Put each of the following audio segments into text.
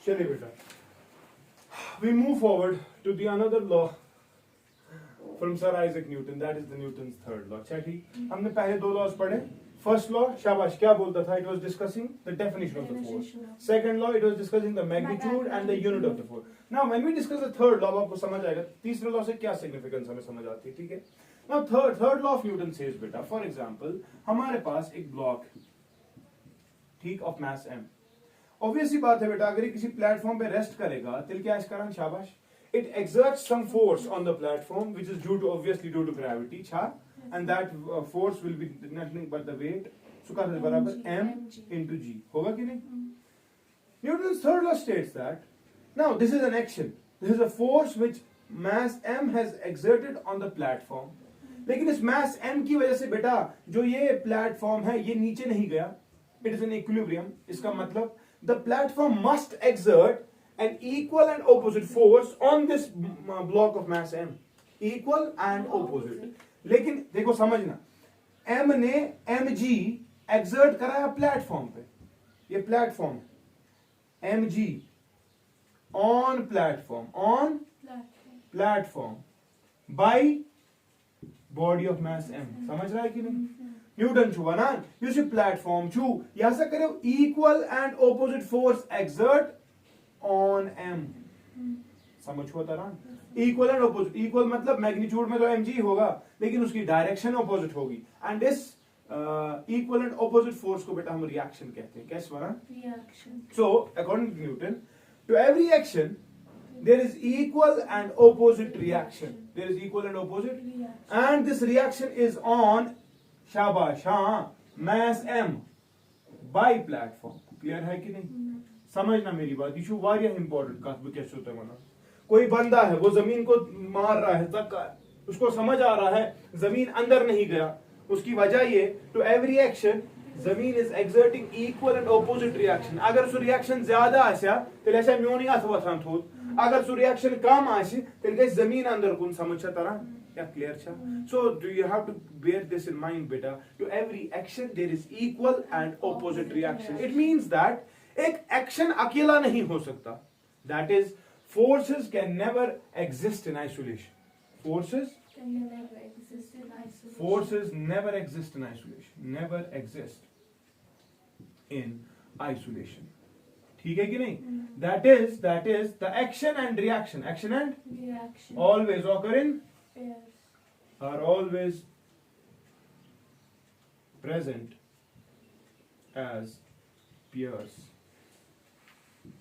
चलिए बेटा, we move forward to the another law from Sir Isaac Newton, that is the Newton's third law. अच्छा ठीक, हमने पहले दो लॉज पढ़े. फर्स्ट लॉ, शाबाश, क्या बोलता था? It was discussing the definition of the force. Second law, it was discussing the magnitude and the unit of the force. Now when we discuss the third law, आपको समझ आएगा तीसरे law से क्या सिग्निफिकेंस हमें समझ आती है. ठीक है. Now third law of Newton says बेटा, for example, हमारे पास एक ब्लॉक, ठीक, of mass m. ऑब्वियस सी बात है बेटा, अगर ये किसी प्लेटफॉर्म पे रेस्ट करेगा तो क्या इसका नाम? शाबाश. It exerts some force on the platform which is obviously due to gravity, छा, and that force will be nothing but the weight, सुका बराबर m into g, होगा कि नहीं? Newton's third law states that now this is an action, this is a force which mass m has exerted on the platform. लेकिन इस mass m की वजह से बेटा जो ये प्लेटफॉर्म है ये नीचे नहीं गया, it is in equilibrium. इसका मतलब the platform must exert an equal and opposite force on this block of mass m, equal and opposite. लेकिन देखो समझना, m ने mg exert कराया प्लेटफॉर्म पे, ये प्लेटफॉर्म है, mg on platform by body of mass m. समझ रहा है कि नहीं? न्यूटन छुआ ना, you see प्लेटफॉर्म छू, यहां से करो equal and opposite force exert on m. समझ होता रहा? इक्वल एंड ऑपोजिट, इक्वल मतलब मैग्नीट्यूड में तो mg होगा लेकिन उसकी डायरेक्शन ऑपोजिट होगी. And this equal and opposite force को बेटा हम रिएक्शन कहते हैं. कैसे बना? Reaction. So according to Newton, to every action there is equal and opposite reaction. There is equal and opposite reaction. And this reaction is on, शाबाश, हाँ, mass m by platform. Clear है कि नहीं? समझना मेरी बात, इशू वारिया important का कैसे होता है माना. कोई बंदा है वो जमीन को मार रहा है, धक्का, उसको समझ आ रहा है जमीन अंदर नहीं गया. उसकी वजह ये, टू एवरी एक्शन जमीन is exerting equal and opposite reaction. अगर सो रिएक्शन ज्यादा आसा तो ऐसा म्योनी अथ वथान थोत, अगर सो रिएक्शन कम आसी तो गई जमीन अंदर कुन. समझ तरह क्या? क्लियर छा? So do you have to bear this in mind बेटा, to every action there is equal and opposite reaction. It means that एक एक्शन अकेला नहीं हो सकता. That is forces can never exist in isolation. Forces never exist in isolation. Forces never exist in isolation. Never exist in isolation. ठीक है कि नहीं? That is the action and reaction. Action and reaction always occur in pairs. Are always present as pairs.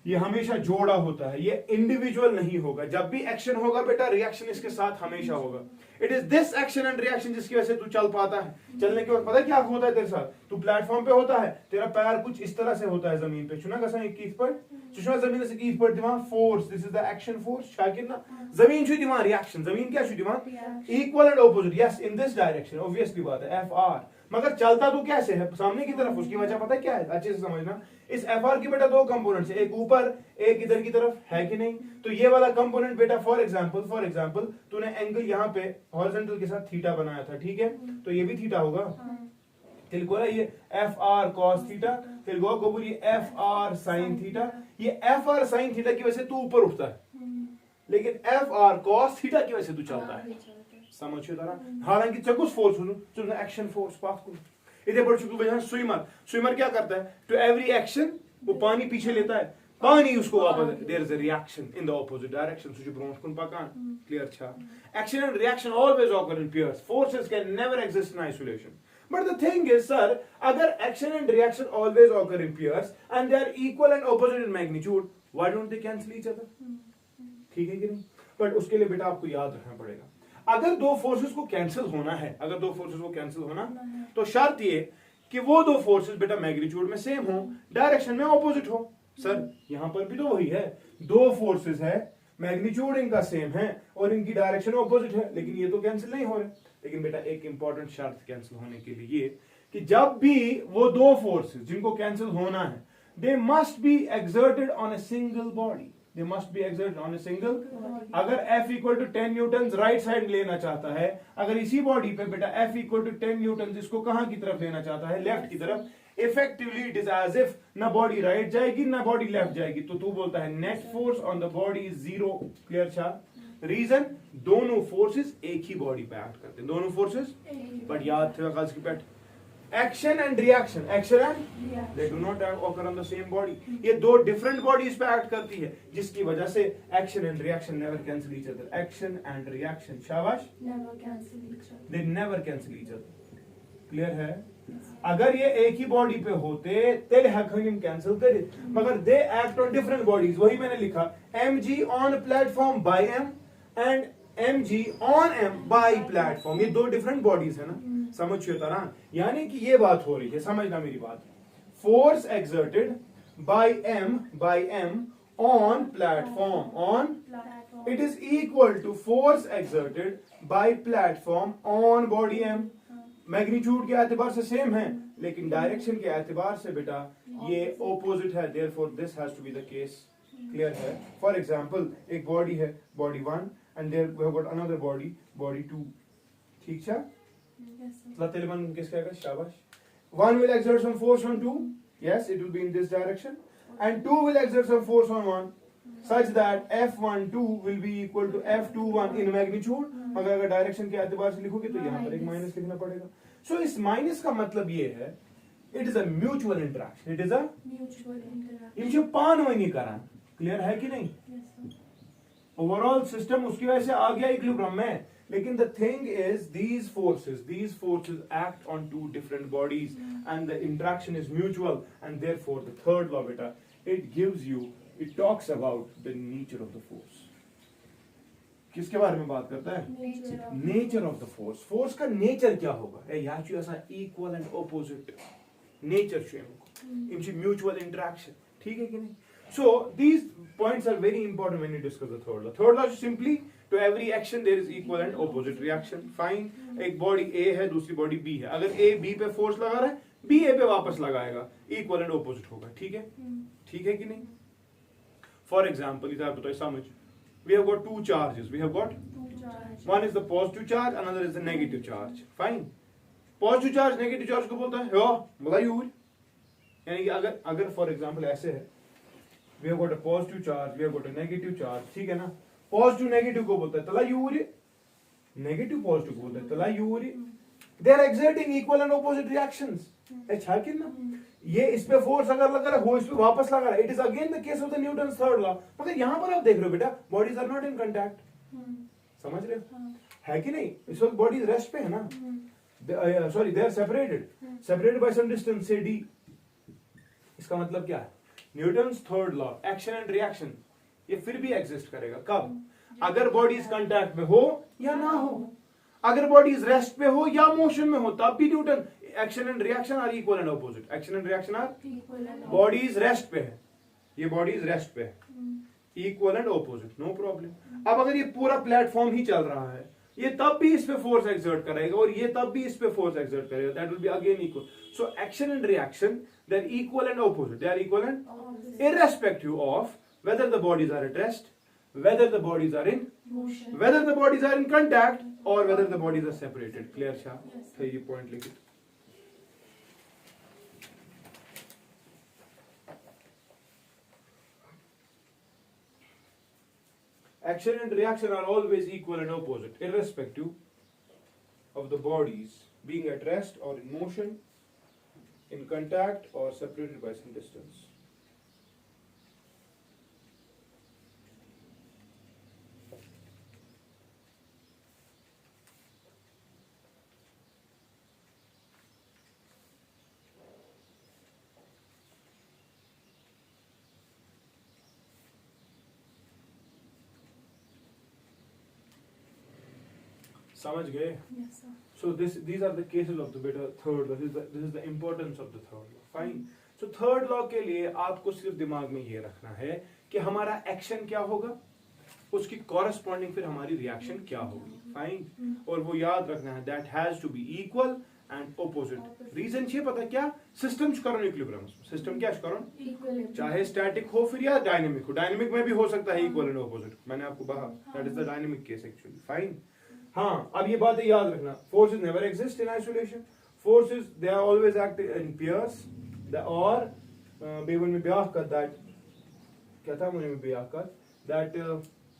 ये हमेशा जोड़ा होता है, ये इंडिविजुअल नहीं होगा. जब भी एक्शन होगा बेटा रिएक्शन इसके साथ हमेशा होगा. It is this action and reaction जिसकी वजह से तू चल पाता है. चलने के बाद पता है क्या होता है तेरे साथ? तू प्लेटफॉर्म पे होता है, तेरा पैर कुछ इस तरह से होता है जमीन पे, चुना कसा एक कीफ पर, चुना जमीन से कीफ पर दिमाग force. This is the action force. Shakir ना, जमीन छु दिमाग रिएक्शन, जमीन क्या छु दिमाग? Equal and opposite. Yes, in this direction. Obviously बात है, एफ आर. मगर चलता तो कैसे है? सामने की तरफ. उसकी वजह पता है क्या है? अच्छे से समझना. इस एफ आर की बेटा दो कंपोनेंट्स है, एक ऊपर एक इधर की तरफ, है कि नहीं? तो ये वाला कंपोनेंट बेटा फॉर एग्जांपल तूने एंगल यहाँ पे हॉरिजॉन्टल के साथ थीटा बनाया था, ठीक है? तो ये भी थीटा होगा. तेलुगु ये F R cos theta, Telugu को ये एफ आर साइन थीटा. ये एफ आर साइन थीटा की वजह से तू ऊपर उठता है, लेकिन एफ आर कॉस थीटा की वजह से तू चलता है. समझिए तरह. हालांकि चकुस फोर्स सुनो, एक्शन फोर्स पास को इधर बढ़ चुकी वजह. स्विमर क्या करता है? टू एवरी एक्शन वो पानी पीछे लेता है, पानी उसको वापस. There is a reaction in the opposite direction. सुजु ब्रोंच कुन पकान. क्लियर छा? Action and reaction always occur in pairs. Forces can never exist in isolation. But the thing is, sir, अगर action and reaction always occur in pairs and they are equal and opposite in magnitude, why don't they cancel each other? ठीक है कि नहीं? But उसके लिए बेटा आपको याद रखना पड़ेगा, अगर दो फोर्सेस को कैंसिल होना है, तो शर्त ये कि वो दो फोर्सेस बेटा मैग्नीट्यूड में सेम हो, डायरेक्शन में ऑपोजिट हो. सर यहां पर भी तो वही है, दो फोर्सेस है, मैग्नीट्यूड इनका सेम है और इनकी डायरेक्शन ऑपोजिट है, लेकिन ये तो कैंसिल नहीं हो रहे. लेकिन बेटा एक इंपॉर्टेंट शर्त कैंसिल होने के लिए ये कि जब भी वो दो फोर्सेस जिनको कैंसिल होना है, they must be exerted on a single body. They must be exerted on a single. अगर F equal to 10 Newton right side लेना चाहता है, अगर इसी बॉडी पे बेटा F equal to 10 न्यूटन इसको कहां की तरफ लेना चाहता है? लेफ्ट की तरफ. Effectively it is as if ना बॉडी राइट जाएगी ना बॉडी लेफ्ट जाएगी, तो तू बोलता है net force on the body is zero. Clear छा? रीजन, दोनों फोर्सेस एक ही बॉडी पे एक्ट करते हैं, दोनों फोर्सेस। बट याद थे खास की पेट, action and reaction, action and they do not occur on the same body. ये दो डिफरेंट बॉडीज पे एक्ट करती है, जिसकी वजह से action and reaction never cancel each other. Action and reaction, शाबाश, never cancel each other. They never cancel each other. Clear है? अगर ये एक ही बॉडी पे होते तेरे हकम कैंसिल करे, मगर they act on different bodies. वही मैंने लिखा, mg on platform by m एंड mg on m by platform. ये दो डिफरेंट बॉडीज है ना, समझिए तरह। यानी कि ये बात हो रही है, समझना मेरी बात, force exerted by m on platform on Platform. It is equal to force exerted by platform on body m। Magnitude के एतबार से सेम है, लेकिन डायरेक्शन के एतबार से बेटा ये ऑपोजिट है, therefore this has to be the case. Clear है? फॉर एग्जांपल, एक बॉडी है, body 1 and there we have got another body, body 2। ठीक है? Yes, sir. लतेलमन किस कहेगा? शाबाश। One will exert some force on 2, yes, it will be in this direction, and 2 will exert some force on 1, such that F12 will be equal to F21 in magnitude। मगर अगर direction के एतबार से लिखोगे तो यहाँ पर एक माइनस लिखना पड़ेगा। सो इस माइनस का मतलब ये है, it is a mutual interaction, it is a Mutual interaction. इनसे पानवनी करान। क्लियर है कि नहीं? Yes, sir. ओवरऑल सिस्टम उसकी वजह से आ गया इक्विलिब्रियम में, लेकिन the thing is these forces act on two different bodies and the interaction is mutual, and therefore the third law beta, it talks about the nature of the force। किसके बारे में बात करता है? Nature of. Nature of the force. Force का nature क्या होगा? ह्याची असा इक्वल एंड ऑपोजिट नेचर छे इनची म्यूचुअल इंटरेक्शन। ठीक है कि नहीं? So these points are very important when you discuss the third law. Third law simply to every action there is equal and opposite reaction. Fine, एक body A है, दूसरी body B है, अगर A B पे force लगा रहा है, B ए पे वापस लगाएगा, इक्वल एंड ऑपोजिट होगा। ठीक है? ठीक है कि नहीं? फॉर एग्जाम्पल, इधर बताओ समझ, we have got two charges, we have got Two charge. one is the positive charge, another is the negative charge। fine, positive charge negative charge को बोलता है मलायूर। यानी कि अगर फॉर एग्जांपल ऐसे है, we have got a positive charge, we have got a negative charge, ठीक है ना? पॉजिटिव नेगेटिव को बोलता है तलायूर, नेगेटिव पॉजिटिव को बोलता है तलायूर। They are exerting equal and opposite reactions. अच्छा कि ना? ये इस पे फोर्स अगर लगा रहा है, वो इस पे वापस लगा रहा है, it is again the case of the Newton's third law. मगर यहाँ पर आप देख रहे हो बेटा, bodies are not in contact. समझ रहे हो? है कि नहीं? इस वक्त बॉडीज रेस्ट पे है ना, sorry they are separated by some distance से d। इसका मतलब क्या है? Newton's third law, action and reaction, ये फिर भी एग्जिस्ट करेगा। कब? अगर बॉडीज कांटेक्ट में हो या ना हो, अगर बॉडीज रेस्ट पे हो या मोशन में हो, तब भी Newton action and reaction are equal and opposite. Action and reaction are, Equal and. Bodies rest पे है, ये बॉडीज रेस्ट पे है, equal and opposite, no problem. अब अगर ये पूरा प्लेटफॉर्म ही चल रहा है, ये तब भी इस पे फोर्स एक्सर्ट करेगा और ये तब भी इस पे फोर्स एक्सर्ट करेगा, that will be again equal. So action and reaction, they are equal and opposite, they are equal and Opposite. irrespective of whether the bodies are at rest, whether the bodies are in, Motion. whether the bodies are in contact, or whether the bodies are separated। Clear Shah? Yes. तो ये point लिखिए। Action and reaction are always equal and opposite, irrespective of the bodies being at rest or in motion, in contact or separated by some distance। समझ गए? Yes, sir. So these are the cases of the beta third law। This is the importance of the third law। Fine। So third law के लिए आपको सिर्फ दिमाग में ये रखना है कि हमारा एक्शन क्या होगा, उसकी कॉरेस्पॉन्डिंग फिर हमारी रिएक्शन क्या होगी। फाइन। और वो याद रखना है that has to be equal and opposite. Reason ये पता क्या, सिस्टम करो इक्विलिब्रियम, सिस्टम क्या करो, Equilibrium. चाहे स्टैटिक हो फिर या डायनेमिक हो। डायनेमिक में भी हो सकता है इक्वल एंड ऑपोजिट, मैंने आपको कहा that is the dynamic case actually. Fine. हाँ, अब ये बातें याद रखना, forces never exist in isolation, forces they are always act in pairs और बेवन में ब्याह कर दैट क्या था मुझे में ब्याह कर दैट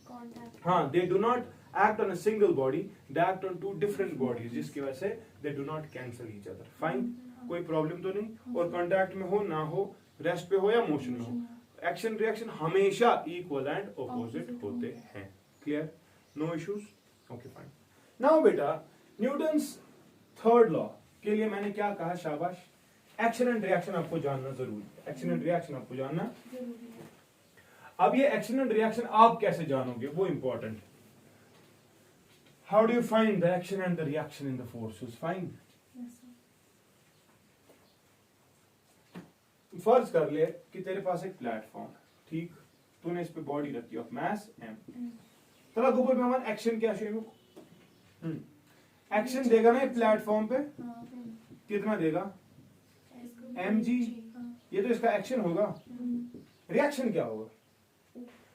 Contact. हाँ they do not act on a single body, they act on two different bodies, जिसकी वजह से they do not cancel each other. Fine, कोई प्रॉब्लम तो नहीं. और कांटेक्ट में हो ना हो, रेस्ट पे हो या मोशन में हो, एक्शन रिएक्शन हमेशा इक्वल एंड ऑपोजिट होते हैं. Clear, no issues. Okay fine. Now बेटा न्यूटन्स थर्ड लॉ के लिए मैंने क्या कहा, शाबाश, एक्शन एंड रिएक्शन आपको जानना जरूरी है. एक्शन एंड रिएक्शन आपको जानना. जरूरी है. अब ये एक्शन एंड रिएक्शन आप कैसे जानोगे वो important. How do you find the action and the reaction in the forces? Fine, Yes, sir. फर्ज कर ले कि तेरे पास एक प्लेटफॉर्म है, ठीक, तूने इस पे बॉडी रखी ऑफ मास m. तला ऊपर में हमारा एक्शन क्या शेम एक्शन देगा ना प्लेटफॉर्म पे, हाँ. कितना देगा? इसको mg. हाँ. ये तो इसका एक्शन होगा. हम्म. रिएक्शन क्या होगा?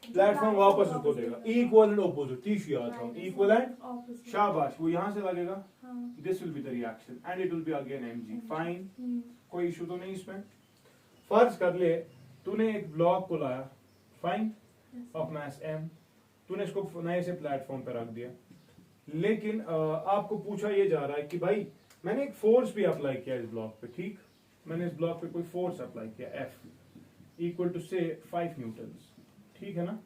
प्लेटफॉर्म वापस उसको देगा. इक्वल एंड ऑपोजिट, तीसरी आता हूं, इक्वल एंड Opposite. शाबाश, वो यहां से लगेगा. हाँ. This will be the reaction and it will be again mg. Fine, hmm. कोई इशू तो नहीं इसमें. फर्ज कर ले तूने एक ब्लॉक को लाया, fine, Yes. Of mass m, तूने इसको नए से प्लेटफॉर्म पे रख दिया, लेकिन आपको पूछा ये जा रहा है कि भाई मैंने एक फोर्स भी अप्लाई किया इस ब्लॉक पे, ठीक, मैंने इस ब्लॉक पे कोई फोर्स अप्लाई किया F इक्वल टू से 5 न्यूटन्स, ठीक है ना,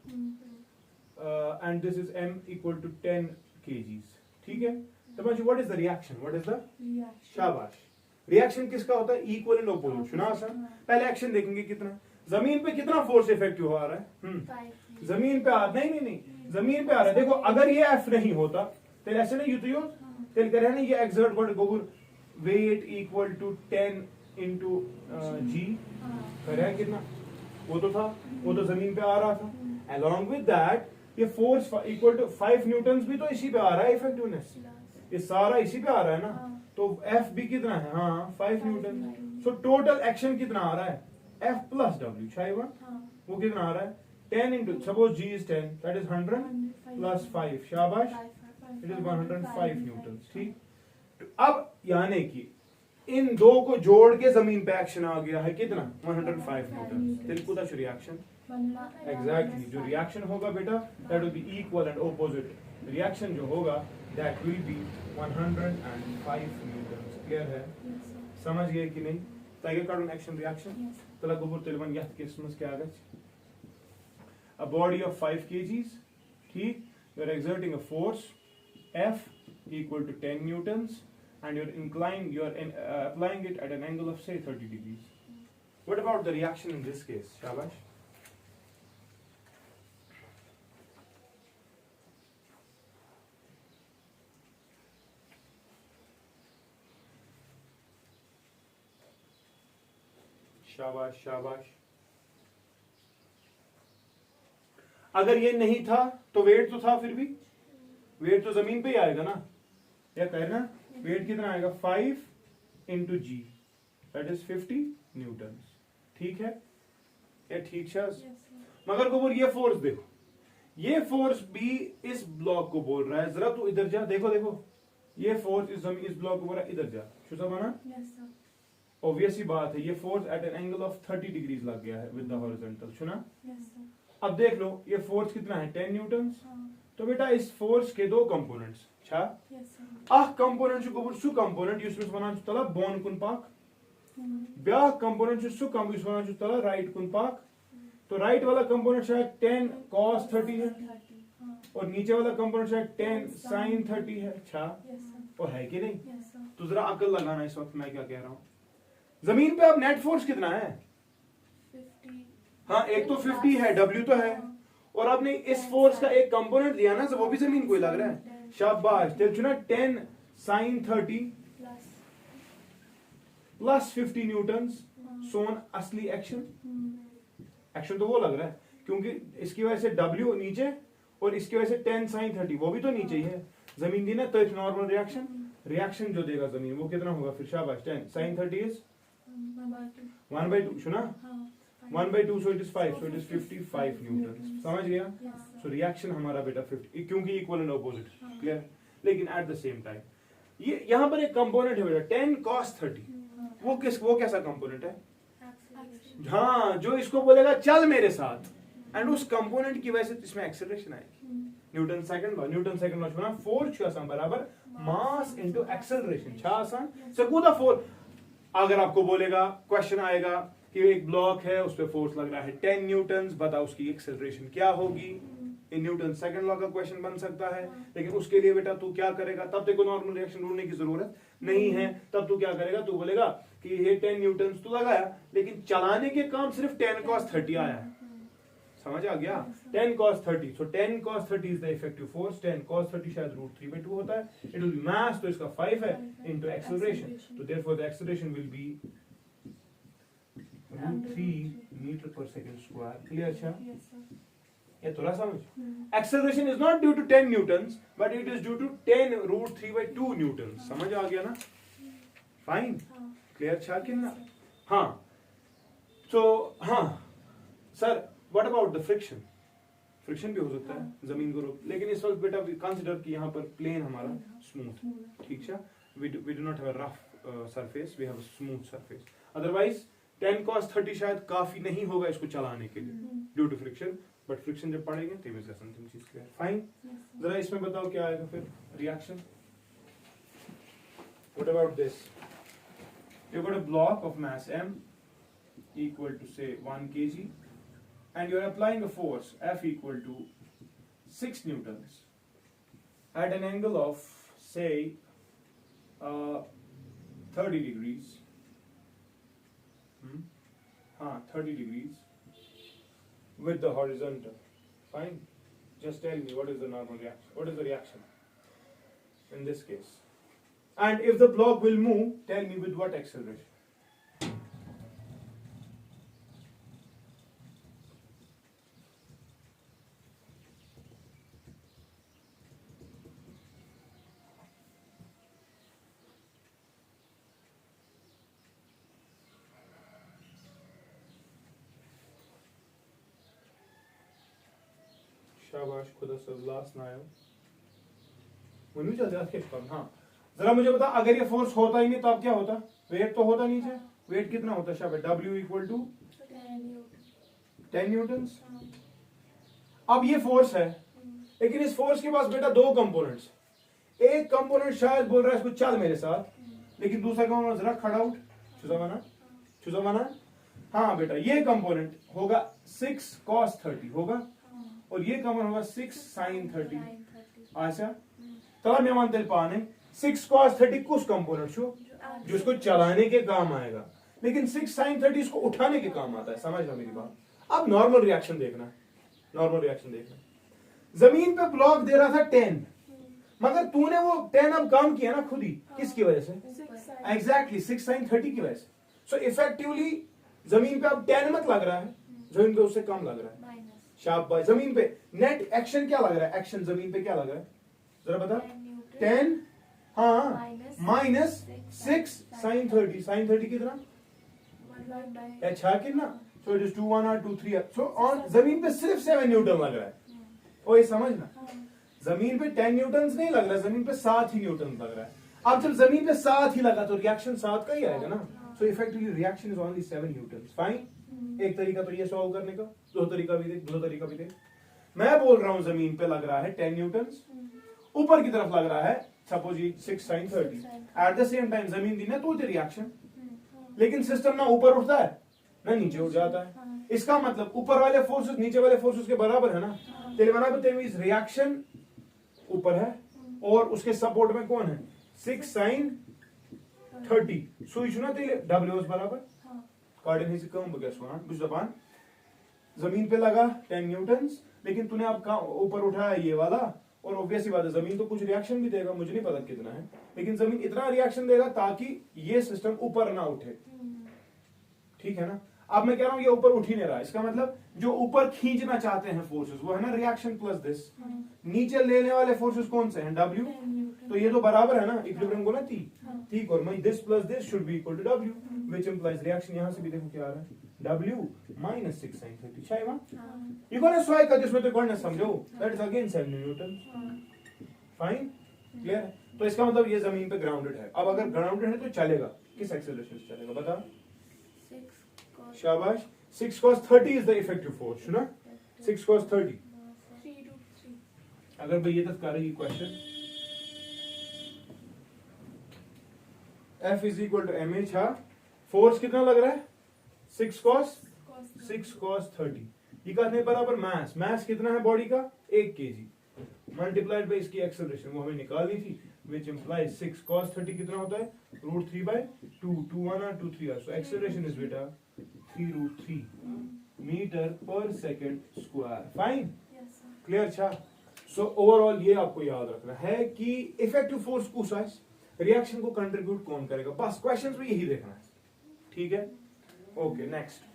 and this is m equal to 10 kgs, ठीक है. तो what is the reaction, what is the, Reaction. शाबाश, रिएक्शन किसका होता है? Equal and opposite. सुना सर, हाँ. पहले एक्शन देखेंगे कितना, जमीन पे कितना फोर्स इफेक्टिव आ रहा है. 5. जमीन पे आ नहीं, जमीन पे आ रहा है. देखो अगर ये एफ नहीं होता तेरे ऐसे नहीं होती हो, हाँ. तेरे कह रहे हैं ना ये एक्सर्ट वर्ड गोबर वेट इक्वल टू 10 इंटू जी, हाँ. कह रहा है कितना, वो तो था, वो तो जमीन पे आ रहा था. अलॉन्ग विद दैट ये फोर्स इक्वल टू 5 न्यूटन्स भी तो इसी पे आ रहा है, इफेक्टिवनेस, ये सारा इसी पे आ रहा है ना. हाँ. तो एफ भी कितना है? हाँ 5 Newton. Newton. So total action कितना आ रहा है? एफ प्लस डब्ल्यू, शायद हाँ. वो कितना आ रहा है? 10 into, suppose G is 10, that is 100 plus 5, शाबाश, इट इज 105 न्यूटन. ठीक, तो अब यानी कि इन दो को जोड़ के जमीन पे एक्शन आ गया है कितना? 105 न्यूटन. दिल कुदा रिएक्शन, एग्जैक्टली, जो रिएक्शन होगा बेटा that will B equal and opposite. Reaction जो होगा that will B 105 Newton. Clear है? समझ गए कि नहीं? ताकि काडून एक्शन रिएक्शन तला गोबर तेलवन यह किस्मस क्या आगछ. A body of 5 kgs, ठीक, you are exerting a force F equal to 10 newtons and you are applying it at an angle of say 30 degrees. What about the reaction in this case, Shabash? शाबाश शाबाश. अगर ये नहीं था तो wait तो था, फिर भी वेट तो जमीन पे ही आएगा ना. क्या कह रहे ना, वेट कितना आएगा? 5 into G, that is 50 newton. ठीक है, ये ठीक है. मगर को बोल ये फोर्स देखो, ये फोर्स भी इस ब्लॉक को बोल रहा है जरा तू इधर जा. देखो देखो, ये फोर्स इस ब्लॉक को बोल रहा है इधर जा. शुसा माना, ऑब्वियस ही बात है, ये force at an angle of 30 degrees लग गया है विद द हॉरिजॉन्टल. सुना? अब देख लो ये फोर्स कितना है? 10 न्यूटन. तो बेटा इस फोर्स के दो कंपोनेंट्स छा अख कंपोनेंट को सु कंपोनेंट युस वनान तला बोन कुन पाक, ब्या कंपोनेंट सु कम युस वनान तला राइट कुन पाक. तो राइट वाला कंपोनेंट शायद 10 cos 30 है और नीचे वाला कंपोनेंट शायद 10 sin 30 है. छा वो है कि नहीं? तो जरा अकल लगाना इस वक्त मैं क्या कह रहा हूं. जमीन पे अब नेट फोर्स कितना है? 50. हाँ, एक तो 50 है, W तो है, और आपने इस फोर्स का एक कंपोनेंट दिया ना, तो वो भी जमीन को ही लग रहा है. शाबाश. चुना 10 sin 30 प्लस 50 न्यूटन सोन असली एक्शन. एक्शन तो वो लग रहा है क्योंकि इसकी वजह से W नीचे और इसकी वजह से 10 sin 30 वो भी तो नीचे ही है. जमीन दी ना तो एक नॉर्मल रिएक्शन, रिएक्शन जो देगा जमीन वो कितना होगा फिर? शाबाश. 10 sin 30 इज 1/2. सुना? 1/2, so it is 5, so it is 55 Newton. समझ गया? सो रिएक्शन हमारा बेटा 50 क्योंकि इक्वल एंड ऑपोजिट. क्लियर? लेकिन एट द सेम टाइम ये यहाँ पर एक कंपोनेंट है बेटा 10 cos 30. वो कैसा कंपोनेंट है? हाँ, जो इसको बोलेगा चल मेरे साथ, एंड उस कंपोनेंट की वजह से इसमें एक्सेलरेशन आएगी। न्यूटन सेकंड लॉ छुना फोर्स छो आसान बराबर मास इनटू एक्सेलरेशन छा आसान सकूदा फोर्स। अगर आपको बोलेगा क्वेश्चन आएगा कि एक ब्लॉक है उस पे फोर्स लग रहा है 10 न्यूटन, बता उसकी एक्सेलरेशन क्या होगी। इन न्यूटन सेकंड लॉ का क्वेश्चन बन सकता है, लेकिन उसके लिए बेटा तू क्या करेगा, तब देखो नॉर्मल रिएक्शन ढूंढने की जरूरत नहीं है। तब तू क्या करेगा, तू बोलेगा कि ये 10 न्यूटन तो लगाया, लेकिन चलाने के काम सिर्फ 10 cos 30 आया है। समझ आ गया? 10 cos 30, so 10 cos 30 is the effective force, 10 cos 30 शायद √3/2 होता है, it will be mass, तो इसका 5 है into acceleration, तो therefore the acceleration will be √3 meter per second square। Clear? अच्छा, ये थोड़ा समझ। Acceleration is not due to 10 newtons, but it is due to 10 √3/2 newtons। समझ आ गया ना? Fine, clear? अच्छा कि ना? हाँ, तो हाँ sir, what about the friction? Friction भी हो सकता है जमीन को रोक, लेकिन इस वक्त बेटा कंसीडर कि यहाँ पर प्लेन हमारा स्मूथ, ठीक है, we do not have a rough surface, we have a smooth surface. Otherwise 10 cos 30 शायद काफी नहीं होगा इसको चलाने के लिए due to friction, but friction जब पढ़ेंगे तब इसका समथिंग चीज क्लियर। फाइन, जरा इसमें बताओ क्या आएगा फिर reaction. What about this? You got a block of mass m equal to say 1 kg, and you are applying a force F equal to 6 newtons at an angle of say 30 degrees. 30 degrees with the horizontal. Fine. Just tell me what is the normal reaction. What is the reaction in this case? And if the block will move, tell me with what acceleration. शाबाश, खुदा सब last ना आया मुझे चल जाता है कम। हाँ, जरा मुझे बता, अगर ये फोर्स होता ही नहीं तब क्या होता? वेट तो होता नीचे, वेट कितना होता? शाबाश, W इक्वल टू 10 न्यूटन्स। अब ये फोर्स है, लेकिन इस फोर्स के पास बेटा दो कंपोनेंट्स। एक कंपोनेंट शायद बोल रहा है इसको चल मेरे साथ, लेकिन दूसरा कंपोनेंट जरा खड़ा उठ, चुजा। हाँ बेटा, ये कंपोनेंट होगा 6 cos 30 होगा, और ये कमर होगा 6 sin 30। अच्छा, तब मैं मानते पाने 6 cos 30 कुछ कंपोनेंट जो इसको चलाने के काम आएगा, लेकिन 6 sin 30 इसको उठाने के काम आता है। समझ लो मेरी बात। अब नॉर्मल रिएक्शन देखना, जमीन पे ब्लॉक दे रहा था 10, मगर तूने वो 10 अब काम किया ना खुद ही, किसकी वजह से? एग्जैक्टली 6 sin 30 की वजह से। सो इफेक्टिवली जमीन पे अब 10 मत लग रहा है, जमीन पे उससे कम लग रहा है। शाबाश, जमीन पे नेट एक्शन क्या लग रहा है? एक्शन जमीन पे क्या लग रहा है? जरा बता। 10 हाँ माइनस 6 sin 30। sin 30 कितना? अच्छा कितना? सो इट इज 2 1 और 2 3। सो ऑन जमीन पे सिर्फ 7 न्यूटन लग रहा है। ओए समझना, जमीन पे 10 न्यूटन नहीं लग रहा है, जमीन पे 7 ही न्यूटन लग रहा है। अब जब जमीन पे 7 ही लगा तो रिएक्शन 7 का ही आएगा ना। सो effectively reaction is only 7 Newton. Fine, एक तरीका तो ये सॉल्व करने का, दो तरीका भी देख। मैं बोल रहा हूं जमीन पे लग रहा है 10 न्यूटन, ऊपर की तरफ लग रहा है suppose 6 sin 30। At the same time जमीन दी ना तो रिएक्शन, लेकिन सिस्टम ना ऊपर उठता है ना नीचे उठ जाता है। इसका मतलब ऊपर वाले फोर्सेस नीचे वाले फोर्सेस के बराबर है ना। रिएक्शन ऊपर है और उसके सपोर्ट में कौन है? 6 sin 30। सुई ना W बराबर जमीन पे लगा 10 न्यूटन, लेकिन तूने अब ऊपर उठाया ये वाला, और ऑब्वियसली बात है जमीन तो कुछ रिएक्शन भी देगा, मुझे नहीं पता कितना है, लेकिन जमीन इतना रिएक्शन देगा ताकि ये सिस्टम ऊपर ना उठे। ठीक है ना? अब मैं कह रहा हूं ये ऊपर उठ ही नहीं रहा, इसका मतलब जो ऊपर खींचना चाहते हैं फोर्सेस वो है ना रिएक्शन प्लस दिस। नीचे लेने वाले फोर्सेस कौन से हैं? W। तो ये तो बराबर है ना, इक्विलिब्रियम को ना ठीक, और मैं this plus this should be equal to W, which implies reaction यहां से भी देखो क्या आ रहा है, W minus 6 sin 30। शायद यू गोना स्वाई का जिसमें तो गणना समझो, that is again 7 Newton. Fine, clear? तो इसका मतलब ये जमीन पे ग्राउंडेड है। अब अगर ग्राउंडेड है तो चलेगा, किस एक्सेलरेशन से चलेगा बता? 6 cos शाबाश 6 cos 30 is the effective force सुना 6 cos 30 3 root 3. अगर भाई ये तक करेगी question F is equal to mh हाँ फोर्स कितना लग रहा है 6 cos Cos 6 cos 30 ये कहते हैं बराबर मास मास कितना है बॉडी का 1 kg मल्टीप्लाइड बाय इसकी एक्सेलरेशन वो हमें निकालनी थी which implies 6 cos 30 कितना होता है रूट 3 बाय 2 2 1 और 2 3 so acceleration is beta 3 root 3 metre पर second square fine Yes, sir. Clear छा सो ओवरऑल ये आपको याद रखना है कि इफेक्टिव फोर्स कुछ रिएक्शन को कंट्रीब्यूट कौन करेगा बस क्वेश्चंस में यही देखना है ठीक है okay next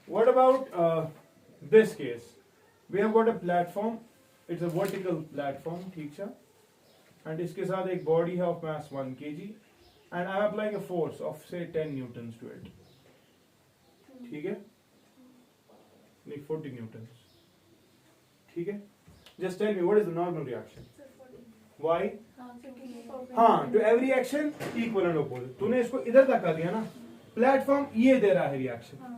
What about this case? We have got a platform. It's a vertical platform, ठीक है? And इसके साथ एक body है of mass 1 kg, and I'm applying a force of say 10 newtons to it. ठीक है? Like 40 newtons. ठीक है? Just tell me what is the normal reaction? Sir, 14. Why? क्योंकि हाँ, to every action equal and opposite. तूने इसको इधर तक कर दिया ना? प्लेटफॉर्म ये दे रहा है रिएक्शन. हाँ.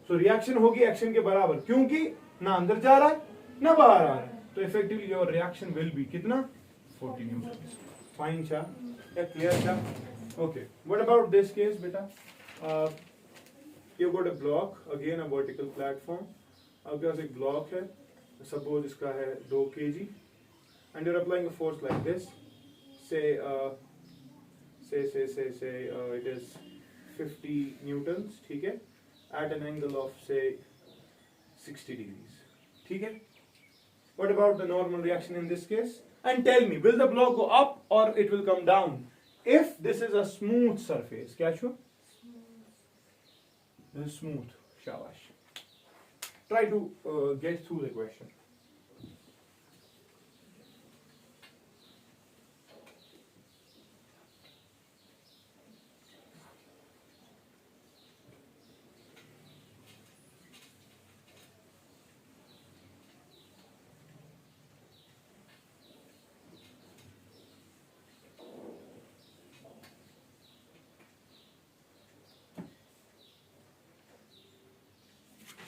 सो रिएक्शन होगी एक्शन के बराबर क्योंकि ना अंदर जा रहा है ना बाहर आ रहा है तो effectively your reaction will be कितना 40 न्यूटन फाइन छा या क्लियर छा okay what about this case बेटा you got a block again a vertical platform आपके पास एक ब्लॉक है सपोज इसका है 2 kg and you are applying a force like this से इट इज 50 न्यूटन्स ठीक है at an angle of say 60 degrees. ठीक है? What about the normal reaction in this case? And tell me, will the block go up or it will come down? If this is a smooth surface, क्या छो? This is smooth. Shabash. Try to get through the question.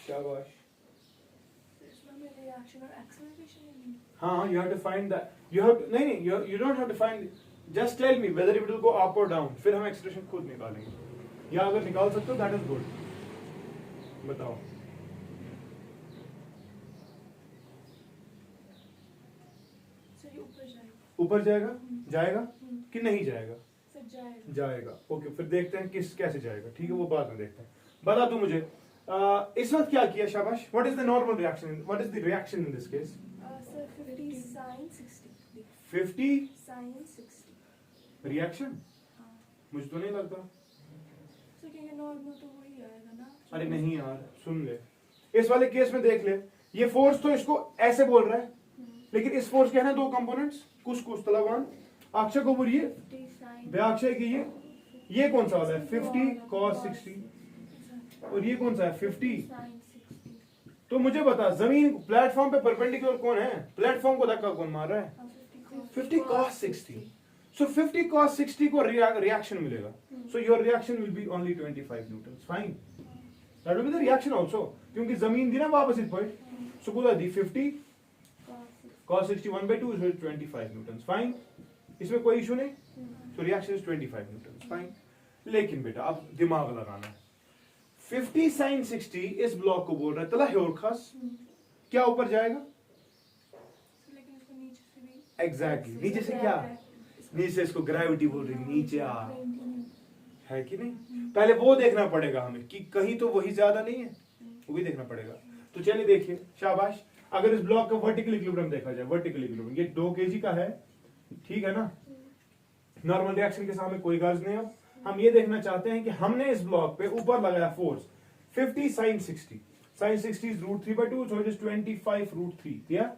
शाबाश इसमें में reaction और acceleration नहीं. हाँ you have to find that you have to नहीं you don't have to find just tell me whether it will go up or down फिर हम expression खुद निकालेंगे या अगर निकाल सकते हो that is good बताओ सर ये ऊपर जाएगा. ऊपर जाएगा जाएगा कि नहीं जाएगा सर जाएगा. जाएगा ओके फिर देखते हैं किस कैसे जाएगा ठीक है वो बाद में देखते हैं बता तू मुझे इस वक्त क्या किया शाबाश what is the normal reaction what is the reaction in this case sir 50 sin 60. 50 sin 60. Reaction हाँ. मुझे तो नहीं लगता सर क्योंकि नॉर्मल तो वही आएगा ना. अरे नहीं यार सुन ले इस वाले केस में देख ले ये फोर्स तो इसको ऐसे बोल रहा है लेकिन इस फोर्स के है ना दो कंपोनेंट्स कुछ तलावान अक्षय को बोलिए 50 sin. व्याक्षय की ये कौन सा वाला है 50 cos 60 और ये कौन सा है 50 sin 60. तो मुझे बता जमीन प्लेटफॉर्म पे परपेंडिकुलर कौन है प्लेटफॉर्म को धक्का कौन मार रहा है हाँ, 50 cos 60 so 50 cos 60 को रिएक्शन मिलेगा so your reaction will be only 25 newtons fine that will be the reaction also क्योंकि जमीन दी ना वापस इस पॉइंट so कुछ दी 50 cos 60 1 by 2 is 25 newtons fine इसमें कोई इशू नहीं so reaction is 25 newtons fine लेकिन बेटा अब दिमाग लगाना है 50 sin 60 इस ब्लॉक को बोल रहा है तला है और खास क्या ऊपर जाएगा लेकिन इसको नीचे से भी एग्जैक्टली नीचे से क्या नीचे से इसको ग्रेविटी बोल रही है नीचे आ है कि नहीं पहले वो देखना पड़ेगा हमें कि कहीं तो वही ज्यादा नहीं है वो भी देखना पड़ेगा तो चलिए देखिए शाबाश अगर इस ब्लॉक का वर्टिकल इक्विलिब्रियम देखा जाए वर्टिकल इक्विलिब्रियम ये 2 kg का है ठीक है ना नॉर्मल रिएक्शन के सामने कोई गर्ज नहीं है हम ये देखना चाहते हैं कि हमने इस ब्लॉक पे ऊपर लगाया force 50 sin 60 sin 60 is root 3 by 2 so it is 25 root 3 yeah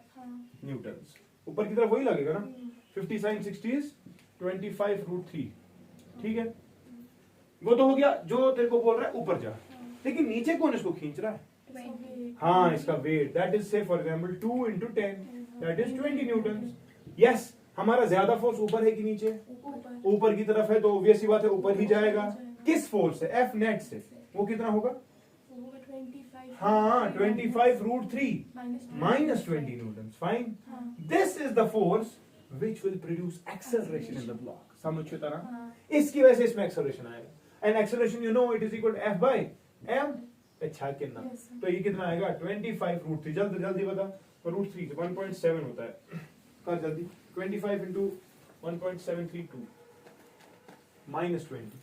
newtons ऊपर की तरफ वही लगेगा ना 50 sin 60 is 25 root 3 ठीक है वो तो हो गया जो तेरे को बोल रहा है ऊपर जा लेकिन नीचे कौन इसको खींच रहा है हाँ इसका वेट, दैट इज से for example 2 into 10 that is 20 Newton. Yes, हमारा ज्यादा फोर्स ऊपर है कि नीचे? ऊपर की तरफ है, तो ऑब्वियस सी बात है ऊपर ही जाएगा। किस फोर्स से? एफ नेट से। वो कितना होगा? हाँ 25√3 minus 20 newtons. Fine. This is the force which will produce acceleration in the block. समझो तरह, इसकी वजह से इसमें acceleration आएगा। And acceleration you know it is equal to F by m। अच्छा कितना? तो ये कितना आएगा? 25√3। जल्दी जल्दी बता। √3 1.7 होता है। कर जल्दी। 25 into 1.732 minus 20।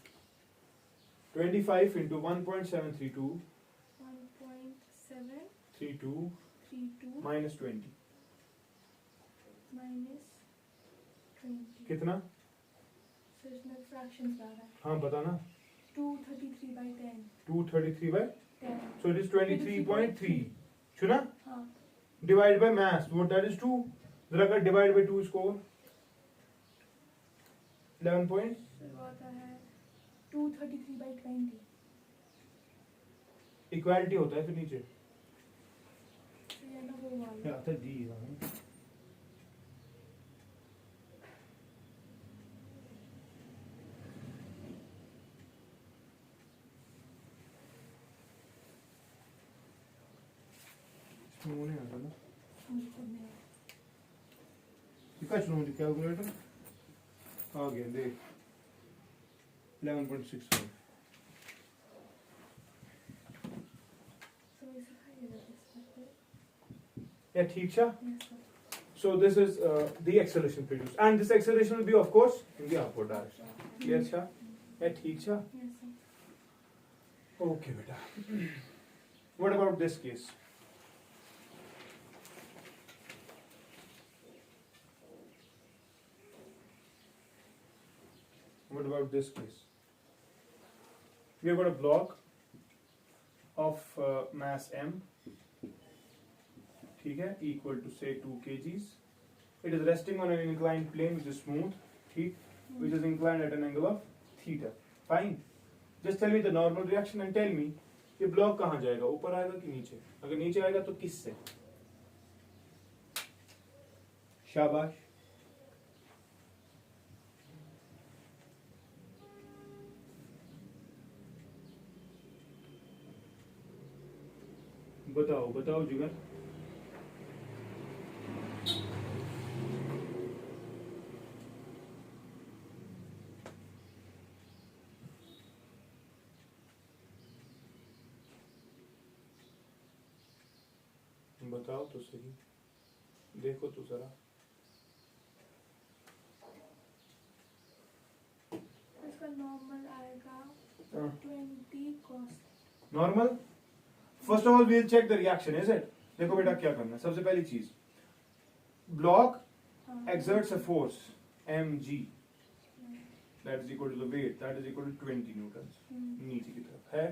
25 into 1.732 32 minus 20 कितना? हाँ बताना। 233/10 so it is 23.3 सुना? Divide by mass, what that is 2। जरा कर डिवाइड बाय 2 इसको 11 इक्वालिटी होता है फिर नीचे या था डी। होने आता ना कितना चुनूं कैलकुलेटर आ गया देख 11.65 या ठीक है। So this is the acceleration produced and this acceleration will be of course in the upward direction. Clear cha? या ठीक cha? Okay beta. What about this case? What about this case? We have got a block of mass m, ठीक है, equal to say 2 kgs. It is resting on an inclined plane which is smooth, ठीक, which is inclined at an angle of theta. Fine. Just tell me the normal reaction and tell me ये block कहाँ जाएगा, ऊपर आएगा कि नीचे? अगर नीचे आएगा तो किससे? शाबाश। बताओ बताओ जिगर। बताओ तो सही, देखो तो जरा। इसका नॉर्मल आएगा 20 cos। Normal first of all we'll check the reaction is it. देखो बेटा क्या करना है, सबसे पहली चीज block exerts a force mg that is equal to the weight that is equal to 20 newtons नीचे की तरफ है।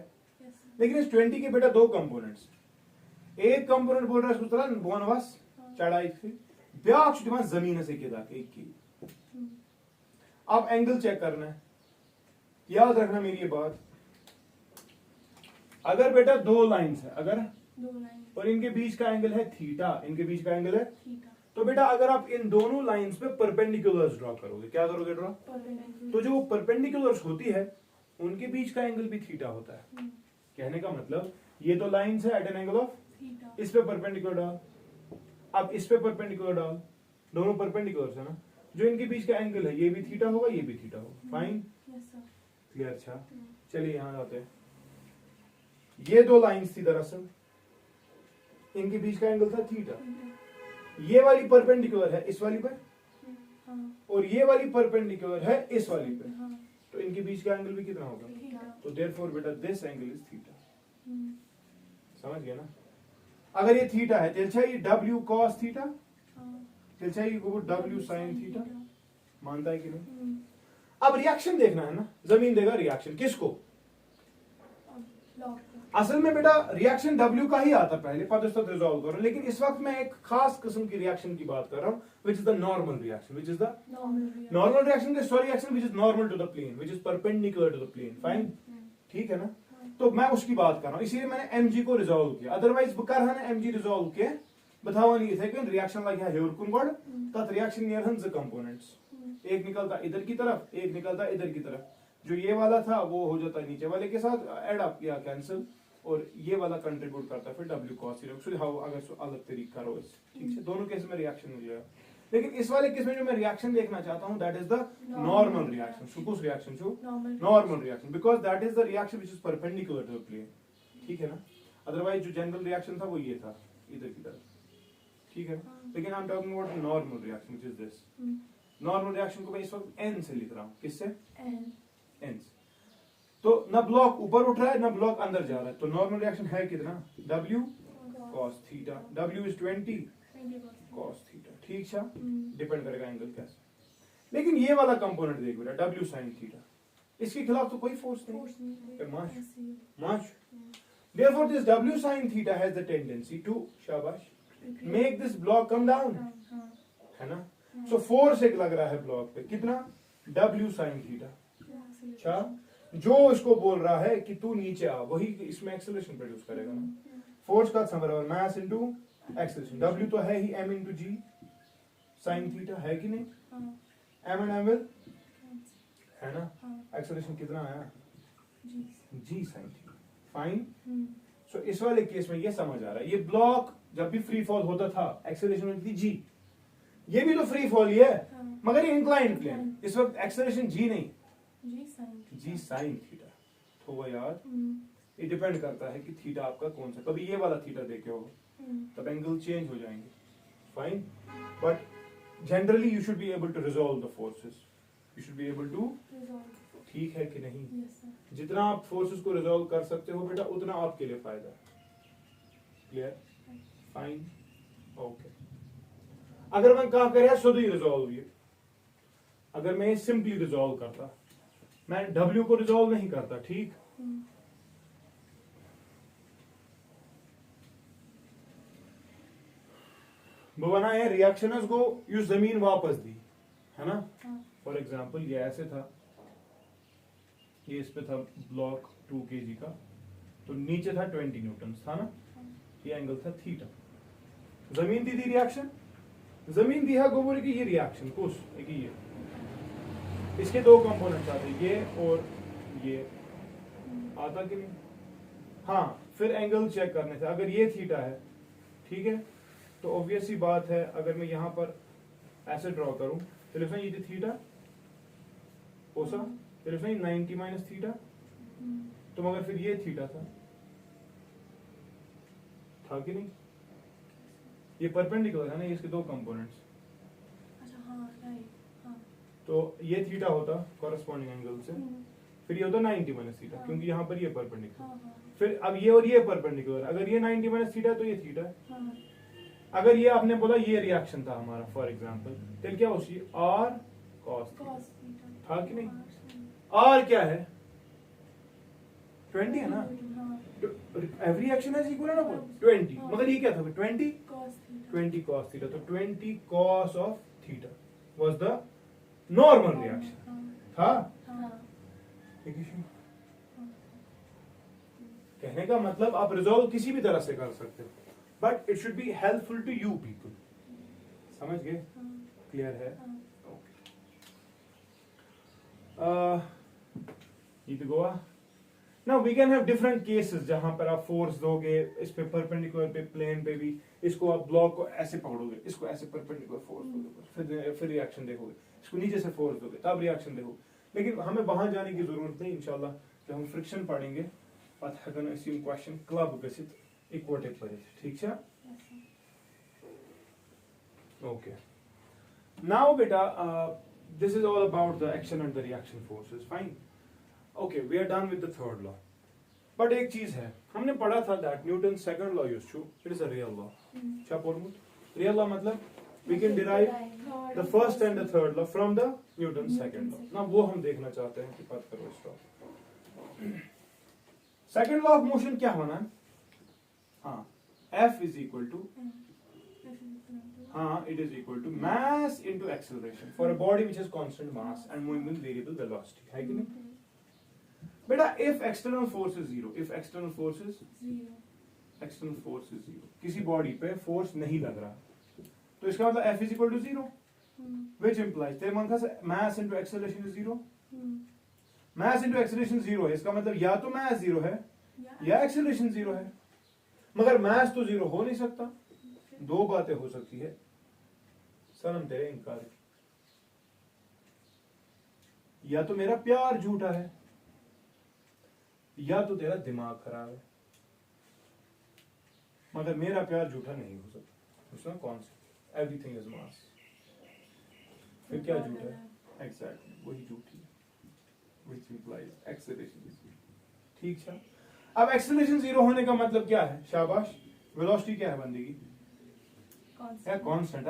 लेकिन इस 20 के बेटा दो कंपोनेंट्स, एक कंपोनेंट बोल रहा है उसको बोनवास चढ़ाई थी ब्याक छुटवा जमीन से किदा एक की। अब एंगल चेक करना है, याद रखना मेरी ये बात। अगर बेटा दो लाइंस है, अगर दो लाइन और इनके बीच का एंगल है थीटा, इनके बीच का एंगल है थीटा, तो बेटा अगर आप इन दोनों लाइंस पे परपेंडिकुलर्स ड्रॉ करोगे, क्या करोगे ड्रॉ? तो जो परपेंडिकुलर्स होती है उनके बीच का एंगल भी थीटा होता है। कहने का मतलब ये तो लाइंस है at an angle of theta, इस पे परपेंडिकुलर डाल, अब इस पे परपेंडिकुलर डाल, दोनों परपेंडिकुलर्स है ना, जो इनके बीच का एंगल है ये भी थीटा होगा ये भी थीटा होगा। Fine, clear. अच्छा चलिए यहां आते हैं। ये दो लाइंस थी दरअसल, इनके बीच का एंगल था थीटा, ये वाली परपेंडिकुलर है इस वाली पर और ये वाली परपेंडिकुलर है इस वाली पे, तो इनके बीच का एंगल भी कितना होगा? तो देयरफॉर बेटा दिस एंगल इज थीटा। समझ गया ना? अगर ये थीटा है तो चाहिए w cos थीटा, तो चाहिए वो w sin थीटा। मानता है कि नहीं? अब रिएक्शन देखना है ना, जमीन देगा रिएक्शन किसको? असल में बेटा रिएक्शन W का ही आता पहले, पद रिजॉल्व करो, लेकिन इस वक्त मैं एक खास किस्म की रिएक्शन की बात कर रहा हूं, which is the normal reaction, which is the normal reaction, the reaction which is normal to the plane, which is perpendicular to the plane. Fine, ठीक है ना? तो मैं उसकी बात कर रहा हूं, इसीलिए मैंने mg को रिजॉल्व किया। अदरवाइज बह कर mg रिजॉल्व के बतावन इथे कन रिएक्शन लगे हेर कुन गोड तथ रिएक्शन नेरहन ज कंपोनेंट्स, एक निकलता इधर की तरफ, एक निकलता इधर की तरफ। जो ये वाला था वो हो जाता नीचे वाले के साथ एड अप या कैंसिल, और ये वाला कंट्रीब्यूट करता फिर w cos थीटा। हाउ अगर अलग तरीका करो इस, ठीक है, दोनों केस में रिएक्शन मिल जाएगा। लेकिन इस वाले केस में जो मैं रिएक्शन देखना चाहता हूं that is the normal reaction. सुकुस रिएक्शन छो normal reaction, because that is the reaction which is perpendicular to the plane, ठीक है ना। अदरवाइज जो जनरल रिएक्शन था वो ये था इधर की तरफ, ठीक है ना। लेकिन I am talking about normal reaction which is this. Normal reaction को मैं इस वक्त n से लिख रहा हूं, किससे, n से। तो ना ब्लॉक ऊपर उठ रहा है ना ब्लॉक अंदर जा रहा है, तो नॉर्मल रिएक्शन है कितना, w cos theta, w is 20 cos theta, ठीक है, डिपेंड करेगा एंगल कैसे। लेकिन ये वाला कंपोनेंट देख बेटा w sin थीटा, इसके खिलाफ तो कोई फोर्स नहीं, माश। Therefore this w sin theta has the tendency to शाबाश make this block come down, है ना। so फोर्स एक लग रहा है ब्लॉक पे, कितना, w sin थीटा। अच्छा, जो इसको बोल रहा है कि तू नीचे आ, वही इसमें एक्सेलरेशन प्रोड्यूस करेगा ना। फोर्स का बराबर मास इनटू एक्सेलरेशन, w तो है ही m into g sin theta, है कि नहीं, m एंड m विल, है ना। एक्सेलरेशन कितना आया, g sin थीटा, फाइन। सो इस वाले केस में ये समझ आ रहा है, ये ब्लॉक जब भी फ्री फॉल होता था एक्सेलरेशन होती थी g, ये भी तो फ्री फॉल ही है, मगर ये इंक्लाइंड प्लेन, इस वक्त एक्सेलरेशन g नहीं, जी साइन थीटा। तो वो यार ये डिपेंड करता है कि थीटा आपका कौन सा, कभी ये वाला थीटा देखे हो तब एंगल चेंज हो जाएंगे, fine. But generally you should be able to resolve the forces, you should be able to, ठीक है कि नहीं। जितना आप फोर्सेस को रिजॉल्व कर सकते हो बेटा उतना आपके लिए फायदा, क्लियर, फाइन, ओके। अगर मैं कहा करे शुद्ध ही रिजॉल्व, ये अगर मैं सिंपली रिजॉल्व करता, मैं W को रिजॉल्व नहीं करता, ठीक। बना है रिएक्शनर्स को यू जमीन वापस दी, है ना। फॉर एग्जांपल ये ऐसे था, ये इस पे था ब्लॉक 2 kg का, तो नीचे था 20 न्यूटन था ना, ये एंगल था थीटा। जमीन दी रिएक्शन, जमीन दी है गोबर की ये रिएक्शन कुछ एक ही है, इसके दो कंपोनेंट्स आते हैं, ये और ये, आता कि नहीं। हाँ, फिर एंगल चेक करने थे, अगर ये थीटा है, ठीक है, तो ऑब्वियस ही बात है अगर मैं यहां पर ऐसे ड्रॉ करूं तो लिखना ये थीटा ओसा, फिर लिखना 90 माइनस थीटा, तो मगर फिर ये थीटा था कि नहीं, ये परपेंडिकुलर है ना, ये इसके दो कंपोनेंट्स। तो ये थीटा होता कॉरेस्पॉन्डिंग एंगल से, फिर ये होता 90 माइनस थीटा, क्योंकि यहाँ पर ये परपेंडिकुलर, फिर अब ये और ये परपेंडिकुलर, अगर ये 90 माइनस थीटा तो ये थीटा। अगर ये आपने बोला ये रिएक्शन था हमारा फॉर एग्जांपल, तो क्या उसी r cos था कि नहीं, r क्या है 20 है ना, एवरी रिएक्शन इज इक्वल ना 20, मगर ये क्या था 20 cos थीटा, तो 20 cos of theta was the normal reaction था। कहने का मतलब आप रिजॉल्व किसी भी तरह से कर सकते हो, but it should be helpful to you people, समझ गए, क्लियर है, ओके। गोवा now we can have different cases जहां पर आप फोर्स दोगे, इस पे परपेंडिकुलर पे प्लेन पे भी, इसको आप ब्लॉक को ऐसे पकड़ोगे, इसको ऐसे परपेंडिकुलर फोर्स दोगे, फिर रिएक्शन देखोगे, इसको नीचे से फोर्स दोगे तब रिएक्शन देखोगे। लेकिन हमें वहां जाने की जरूरत नहीं, इंशाल्लाह जब हम फ्रिक्शन पढ़ेंगे पता है ना इसी क्वेश्चन क्लब गसित इक्वटे पर, ठीक है, ओके। नाउ बेटा this is all about the action and the reaction forces, fine, okay, we are done with the third law. But एक चीज है, हमने पढ़ा था that Newton second law used to, it is a real law. क्या पढ़ूं, real law मतलब we can derive the first and the third law from the Newton's second law। ना वो हम देखना चाहते हैं कि बात करो इस law. Second law of motion क्या होना है, हाँ, F is equal to, हाँ, it is equal to mass into acceleration for a body which has constant mass and moving with variable velocity, है कि नहीं बेटा if external force is zero, if external force is zero, external force is zero, किसी body पे force नहीं लग रहा, तो इसका मतलब F is equal to zero, which implies तेरे मन का mass into acceleration is zero, mass into acceleration zero है, इसका मतलब या तो मास जीरो है या एक्सेलरेशन जीरो है, मगर मास तो जीरो हो नहीं सकता। दो बातें हो सकती है, सनम तेरे इनकार की, या तो मेरा प्यार झूठा है या तो तेरा दिमाग खराब है, मगर मेरा प्यार झूठा नहीं हो सकता। उसमें कौन सा एवरीथिंग इज मास, फिर क्या झूठा है? एग्जैक्टली वही झूठी है, which implies acceleration is zero. ठीक है, अब एक्सेलरेशन जीरो होने का मतलब क्या है? शाबाश, वेलोसिटी क्या है बंदे की? कांस्टेंट।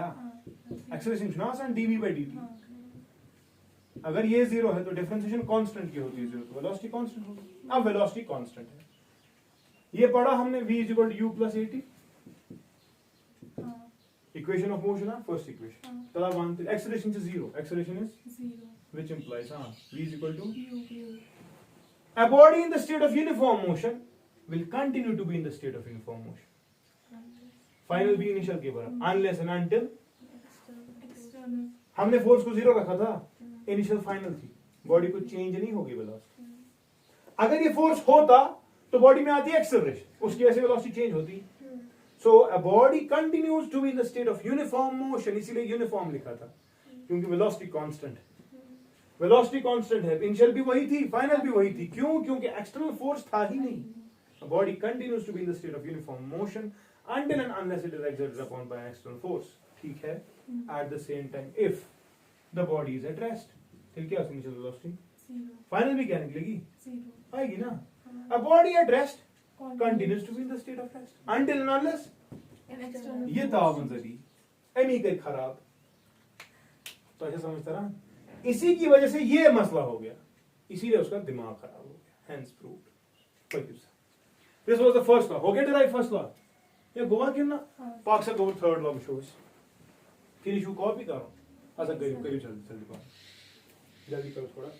एक्सेलरेशन सुना आसान, dv by dt। अगर ये जीरो है तो डिफरेंशिएशन कांस्टेंट की होती है जीरो, तो वेलोसिटी कांस्टेंट होगी। अब वेलोसिटी कांस्टेंट है, ये पढ़ा हमने v is equal to u plus at, equation of motion है फर्स्ट इक्वेशन। तब आप मानते acceleration is zero, acceleration is zero, which implies v is equal to u, a body in the state of uniform motion will continue to be in the state of uniform motion, final भी initial के बराबर, unless and until external, हमने force को zero रखा था, initial final थी, body को change नहीं होगी वेलोसिटी। अगर ये फोर्स होता तो बॉडी में आती है एक्सेलरेशन, उसकी वजह से वेलोसिटी चेंज होती। So a body continues to be in the state of uniform motion, इसीलिए यूनिफॉर्म लिखा था, क्योंकि वेलोसिटी कांस्टेंट है, वेलोसिटी कांस्टेंट है, इनिशियल भी वही थी, फाइनल भी वही थी। क्यों? क्योंकि एक्सटर्नल फोर्स था ही नहीं। A body continues to be in the state of uniform motion until and unless it is exerted upon by an external force. ठीक है? At the same time, if the body is at rest, फिर क्या होगी initial velocity? Zero, final भी क्या निकलेगी? Zero, आएगी ना? A body at rest continues to be in the state of rest until and unless external, ये तावंजरी Amy के खराब, तो ऐसे समझता रहा, इसी की वजह से ये मसला हो गया, इसीलिए उसका दिमाग खराब हो गया। Hence proved. This was the first law. हो गया derive first law? ये गोवा क्यों ना? पाक से गोवा third law shows. फिर इशू कॉपी करो। अच्छा करियो करियो जल्दी करो। जल्दी करो थोड़ा।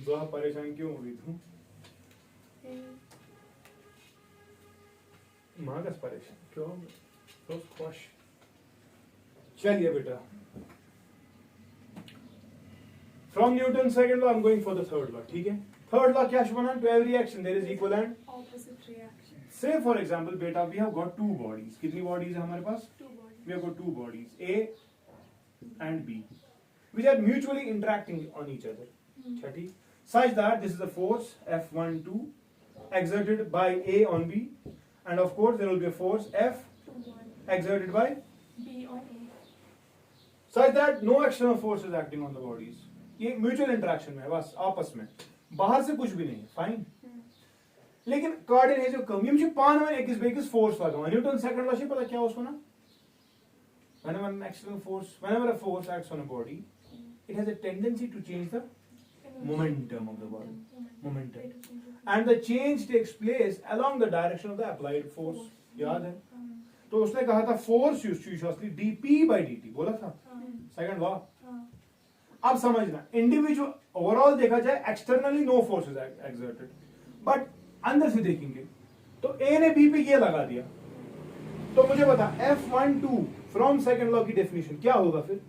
ज़्यादा परेशान क्यों हो रही तू? मागस परेशान क्यों? तो खुश। चलिए बेटा। From Newton's second law, I'm going for the third law. ठीक है? Third law क्या बना? To every action there is equal and opposite reaction, say for example बेटा we have got two bodies. कितनी bodies है हमारे पास? two bodies, We have got two bodies, A and B, which are mutually interacting on each other. ठीक? Such that this is a force F12 exerted by A on B, and of course there will be a force F exerted by B on A, such that no external force is acting on the bodies. ये mutual interaction में है बस आपस में, बाहर से कुछ भी नहीं है, फाइन। लेकिन कोऑर्डिनेट यम पान वन अकिस बेकिस फोर्स लगान, न्यूटन सेकंड लॉ छ पता क्या उसको ना, whenever an external force, whenever a force acts on a body, it has a tendency to change the momentum of the body, momentum, and the change takes place along the direction of the applied force. याद है? तो उसने कहा था force usually dp by dt, बोला था second law. अब समझना, इंडिविजुअल ओवरऑल देखा जाए externally no force is exerted, but अंदर से देखेंगे तो ए ने बी पे ये लगा दिया, तो मुझे बता F12 फ्रॉम सेकंड लॉ की डेफिनेशन क्या होगा फिर?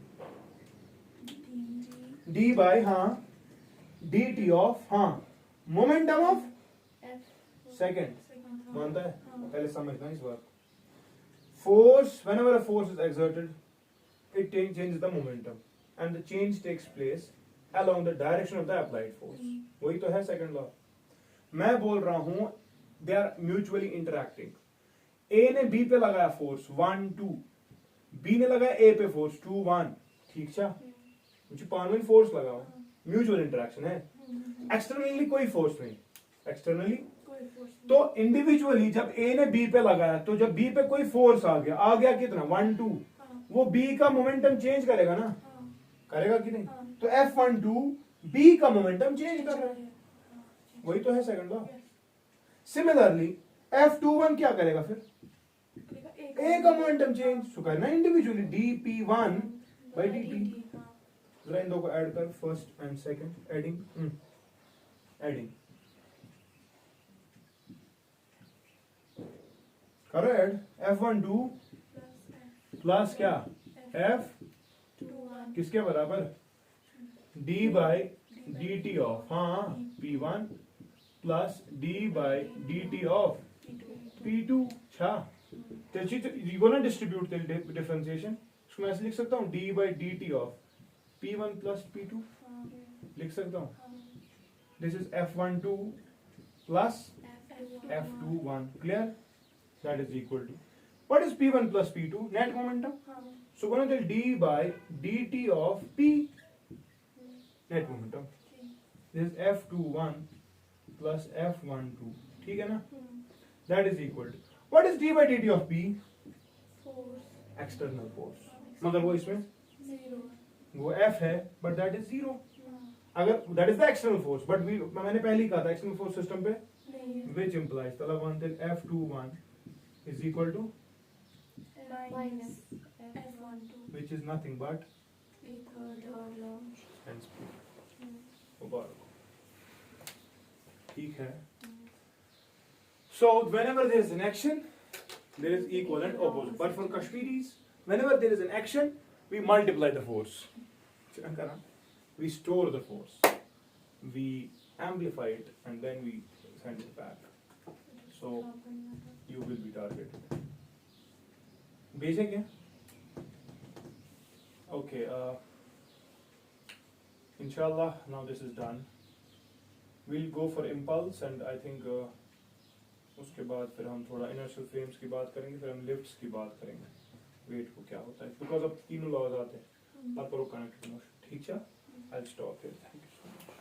D by dt of momentum of second, मानता है? पहले समझना इस बात। Force, whenever a force is exerted, it changes the momentum and the change takes place along the direction of the applied force. वही तो है सेकंड लॉ। मैं बोल रहा हूं they are mutually interacting. A ने B पे लगाया फोर्स 1 2, B ने लगाया A पे फोर्स 2 1, ठीक छा मुझे पानवेन फोर्स लगाओ म्यूचुअल इंटरेक्शन है एक्सटर्नली कोई फोर्स नहीं एक्सटर्नली कोई फोर्स तो इंडिविजुअली जब ए ने बी पे लगाया तो जब बी पे कोई फोर्स आ गया कितना 1 2 वो बी का मोमेंटम चेंज करेगा ना करेगा कि नहीं तो F12 बी का मोमेंटम चेंज कर रहा है वही तो है सेकंड लॉ सिमिलरली F21 क्या करेगा फिर ए का मोमेंटम चेंज सो करना इंडिविजुअली dp1 by dt जरा इन दो को ऐड कर फर्स्ट एंड सेकंड एडिंग करो ऐड F12 प्लस क्या F किसके बराबर d बाई dt ऑफ हाँ P1 plus d by dt of P2 छा वो ना डिस्ट्रीब्यूट डिफरेंशिएशन इसको मैं ऐसे लिख सकता हूँ d by dt of P1 plus P2 लिख सकता हूँ this is F12 plus F21 clear that is equal to what is P1 plus P2 net momentum so going to tell d by dt of P net momentum this is F21 plus F12 ठीक है ना that is equal to what is d by dt of P external force मगर वो इसमें वो F है but that is 0 अगर that is the external force but मैंने पहले ही कहा था external force system पे which implies तलब one till F21 is equal to minus F12 which is nothing but third law and speed मुबारक ठीक है so whenever there is an action there is equal and opposite but for Kashmiris whenever there is an action we multiply the force we store the force we amplify it and then we send it back so you will be targeted basic है okay inshallah now this is done we'll go for impulse and I think उसके बाद फिर हम थोड़ा inertial frames की बात करेंगे फिर हम lifts की बात करेंगे weight को क्या होता है because अब तीनों laws आते हैं पर कनेक्टेड मोशन ठीक है I'll stop here thank you so much